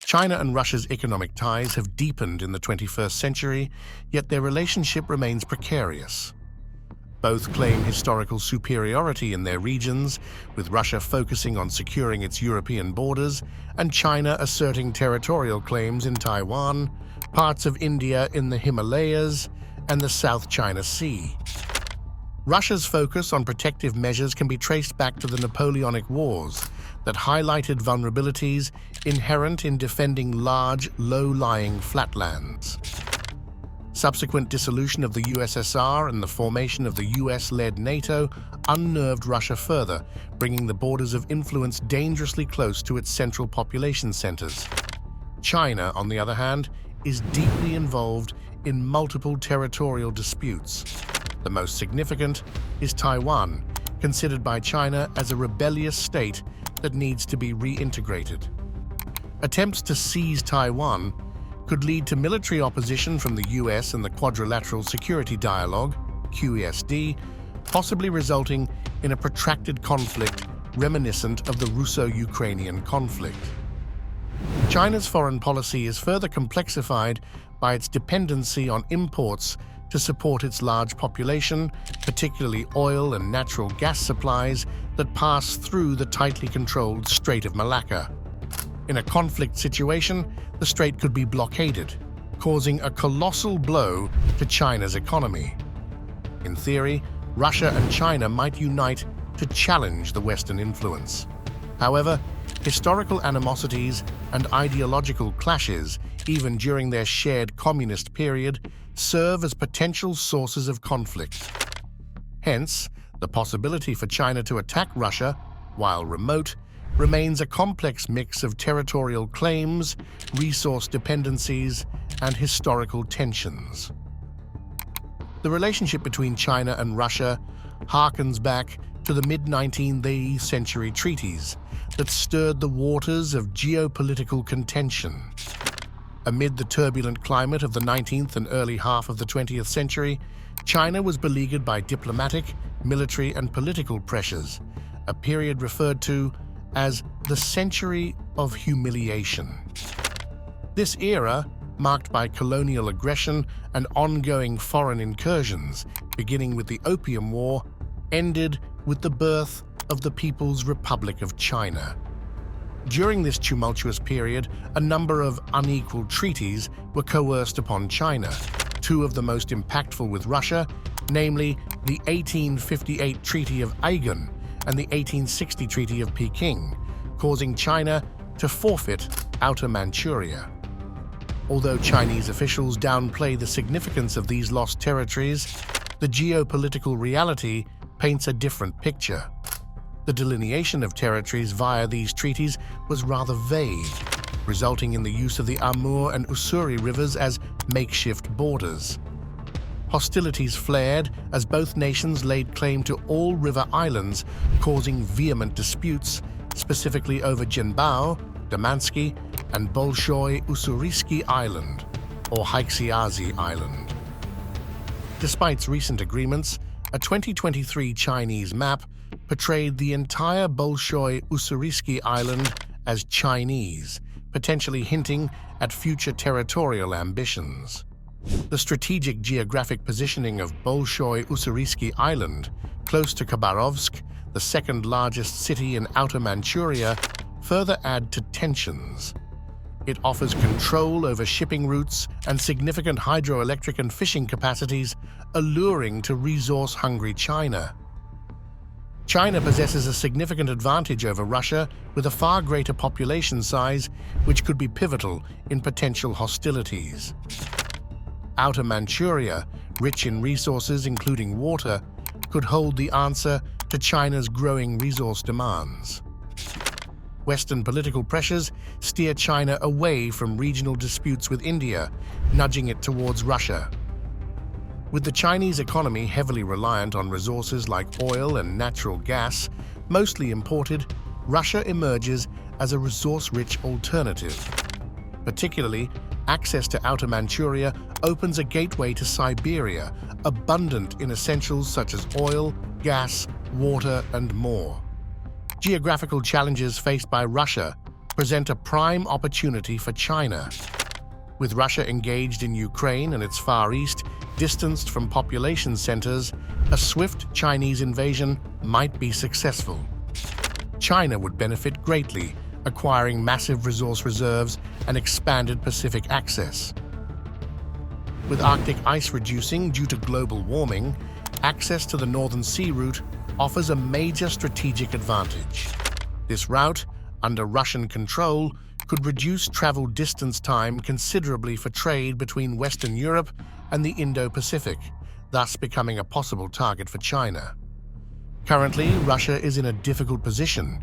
China and Russia's economic ties have deepened in the 21st century, yet their relationship remains precarious. Both claim historical superiority in their regions, with Russia focusing on securing its European borders and China asserting territorial claims in Taiwan, parts of India in the Himalayas, and the South China Sea. Russia's focus on protective measures can be traced back to the Napoleonic Wars that highlighted vulnerabilities inherent in defending large, low-lying flatlands. Subsequent dissolution of the USSR and the formation of the US-led NATO unnerved Russia further, bringing the borders of influence dangerously close to its central population centers. China, on the other hand, is deeply involved in multiple territorial disputes. The most significant is Taiwan, considered by China as a rebellious state that needs to be reintegrated. Attempts to seize Taiwan could lead to military opposition from the US and the Quadrilateral Security Dialogue, QESD, possibly resulting in a protracted conflict reminiscent of the Russo-Ukrainian conflict. China's foreign policy is further complexified by its dependency on imports to support its large population, particularly oil and natural gas supplies that pass through the tightly controlled Strait of Malacca. In a conflict situation, the strait could be blockaded, causing a colossal blow to China's economy. In theory, Russia and China might unite to challenge the Western influence. However, historical animosities and ideological clashes, even during their shared communist period, serve as potential sources of conflict. Hence, the possibility for China to attack Russia, while remote, remains a complex mix of territorial claims, resource dependencies, and historical tensions. The relationship between China and Russia harkens back to the mid-19th century treaties that stirred the waters of geopolitical contention. Amid the turbulent climate of the 19th and early half of the 20th century, China was beleaguered by diplomatic, military, and political pressures, a period referred to as the Century of Humiliation. This era, marked by colonial aggression and ongoing foreign incursions, beginning with the Opium War, ended with the birth of the People's Republic of China. During this tumultuous period, a number of unequal treaties were coerced upon China, two of the most impactful with Russia, namely the 1858 Treaty of Aigun and the 1860 Treaty of Peking, causing China to forfeit Outer Manchuria. Although Chinese officials downplay the significance of these lost territories, the geopolitical reality paints a different picture. The delineation of territories via these treaties was rather vague, resulting in the use of the Amur and Ussuri rivers as makeshift borders. Hostilities flared as both nations laid claim to all river islands, causing vehement disputes, specifically over Jinbao, Damansky, and Bolshoi Ussuriski Island, or Haixiazi Island. Despite recent agreements, a 2023 Chinese map portrayed the entire Bolshoi Ussuriski Island as Chinese, potentially hinting at future territorial ambitions. The strategic geographic positioning of Bolshoi Ussuriski Island, close to Khabarovsk, the second largest city in Outer Manchuria, further add to tensions. It offers control over shipping routes and significant hydroelectric and fishing capacities, alluring to resource-hungry China. China possesses a significant advantage over Russia with a far greater population size, which could be pivotal in potential hostilities. Outer Manchuria, rich in resources including water, could hold the answer to China's growing resource demands. Western political pressures steer China away from regional disputes with India, nudging it towards Russia. With the Chinese economy heavily reliant on resources like oil and natural gas, mostly imported, Russia emerges as a resource-rich alternative. Particularly, access to Outer Manchuria opens a gateway to Siberia, abundant in essentials such as oil, gas, water, and more. Geographical challenges faced by Russia, present a prime opportunity for China. With Russia engaged in Ukraine and its Far East, distanced from population centers, a swift Chinese invasion might be successful. China would benefit greatly, acquiring massive resource reserves and expanded Pacific access. With Arctic ice reducing due to global warming, access to the Northern Sea route offers a major strategic advantage. This route, under Russian control, could reduce travel distance time considerably for trade between Western Europe and the Indo-Pacific, thus becoming a possible target for China. Currently, Russia is in a difficult position,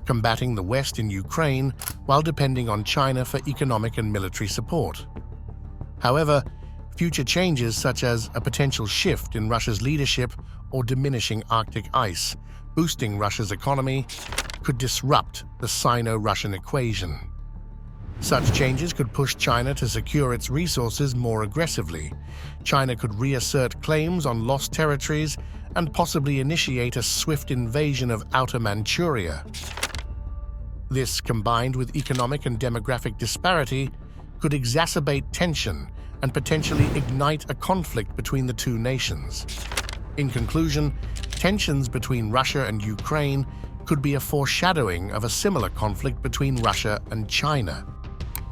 combating the West in Ukraine while depending on China for economic and military support. However, future changes such as a potential shift in Russia's leadership or diminishing Arctic ice, boosting Russia's economy, could disrupt the sino-Russian equation. Such changes could push China to secure its resources more aggressively. China could reassert claims on lost territories and possibly initiate a swift invasion of Outer Manchuria. This, combined with economic and demographic disparity, could exacerbate tension and potentially ignite a conflict between the two nations. In conclusion, tensions between Russia and Ukraine could be a foreshadowing of a similar conflict between Russia and China.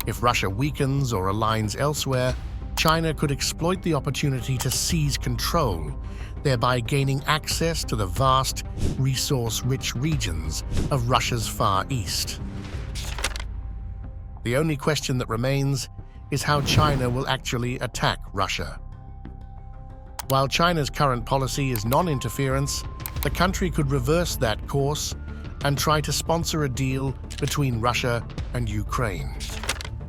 If Russia weakens or aligns elsewhere, China could exploit the opportunity to seize control, thereby gaining access to the vast, resource-rich regions of Russia's Far East. The only question that remains is how China will actually attack Russia. While China's current policy is non-interference, the country could reverse that course and try to sponsor a deal between Russia and Ukraine.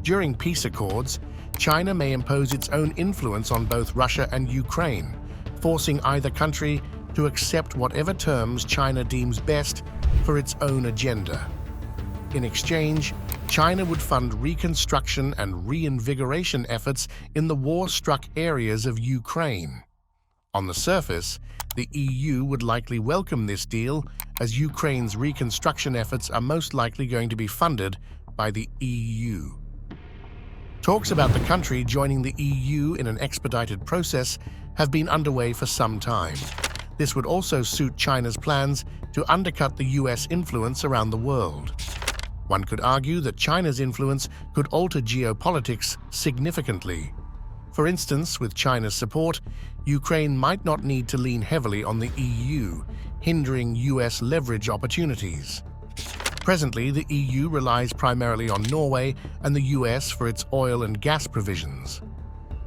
During peace accords, China may impose its own influence on both Russia and Ukraine, forcing either country to accept whatever terms China deems best for its own agenda. In exchange, China would fund reconstruction and reinvigoration efforts in the war-struck areas of Ukraine. On the surface, the EU would likely welcome this deal, as Ukraine's reconstruction efforts are most likely going to be funded by the EU. Talks about the country joining the EU in an expedited process have been underway for some time. This would also suit China's plans to undercut the US influence around the world. One could argue that China's influence could alter geopolitics significantly. For instance, with China's support, Ukraine might not need to lean heavily on the EU, hindering US leverage opportunities. Presently, the EU relies primarily on Norway and the US for its oil and gas provisions.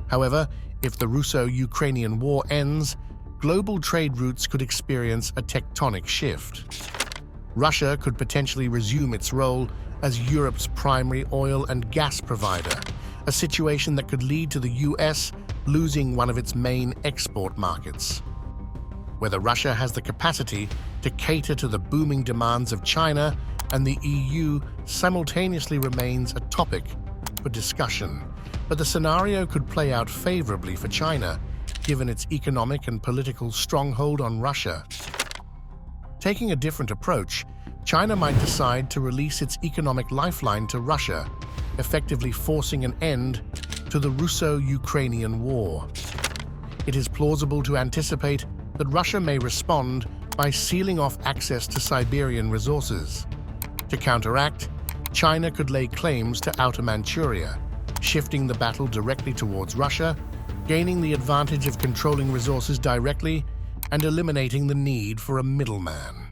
However, if the Russo-Ukrainian war ends, global trade routes could experience a tectonic shift. Russia could potentially resume its role as Europe's primary oil and gas provider, a situation that could lead to the US losing one of its main export markets. Whether Russia has the capacity to cater to the booming demands of China and the EU simultaneously remains a topic for discussion, but the scenario could play out favorably for China, given its economic and political stronghold on Russia. Taking a different approach, China might decide to release its economic lifeline to Russia, effectively forcing an end to the Russo-Ukrainian war. It is plausible to anticipate that Russia may respond by sealing off access to Siberian resources. To counteract, China could lay claims to Outer Manchuria, shifting the battle directly towards Russia, gaining the advantage of controlling resources directly and eliminating the need for a middleman.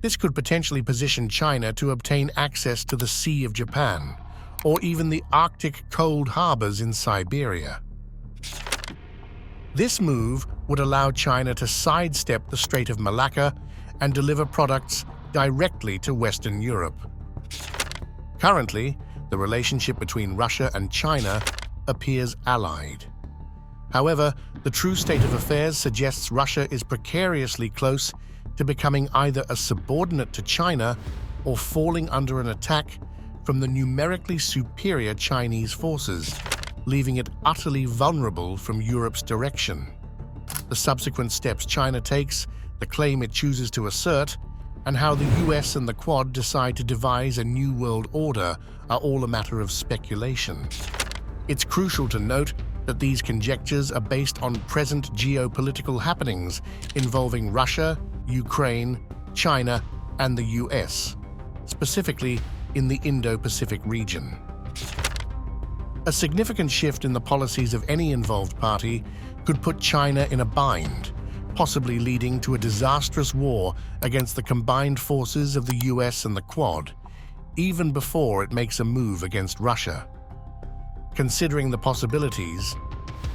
This could potentially position China to obtain access to the Sea of Japan, or even the Arctic cold harbors in Siberia. This move would allow China to sidestep the Strait of Malacca and deliver products directly to Western Europe. Currently, the relationship between Russia and China appears allied. However, the true state of affairs suggests Russia is precariously close to becoming either a subordinate to China or falling under an attack from the numerically superior Chinese forces, leaving it utterly vulnerable from Europe's direction. The subsequent steps China takes, the claim it chooses to assert, and how the US and the Quad decide to devise a new world order are all a matter of speculation. It's crucial to note that these conjectures are based on present geopolitical happenings involving Russia, Ukraine, China, and the US, specifically in the Indo-Pacific region. A significant shift in the policies of any involved party could put China in a bind, possibly leading to a disastrous war against the combined forces of the US and the Quad, even before it makes a move against Russia. Considering the possibilities,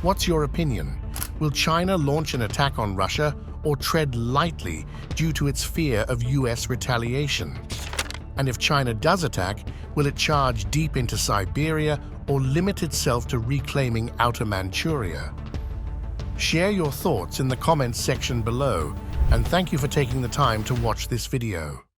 what's your opinion? Will China launch an attack on Russia or tread lightly due to its fear of US retaliation? And if China does attack, will it charge deep into Siberia or limit itself to reclaiming Outer Manchuria? Share your thoughts in the comments section below, and thank you for taking the time to watch this video.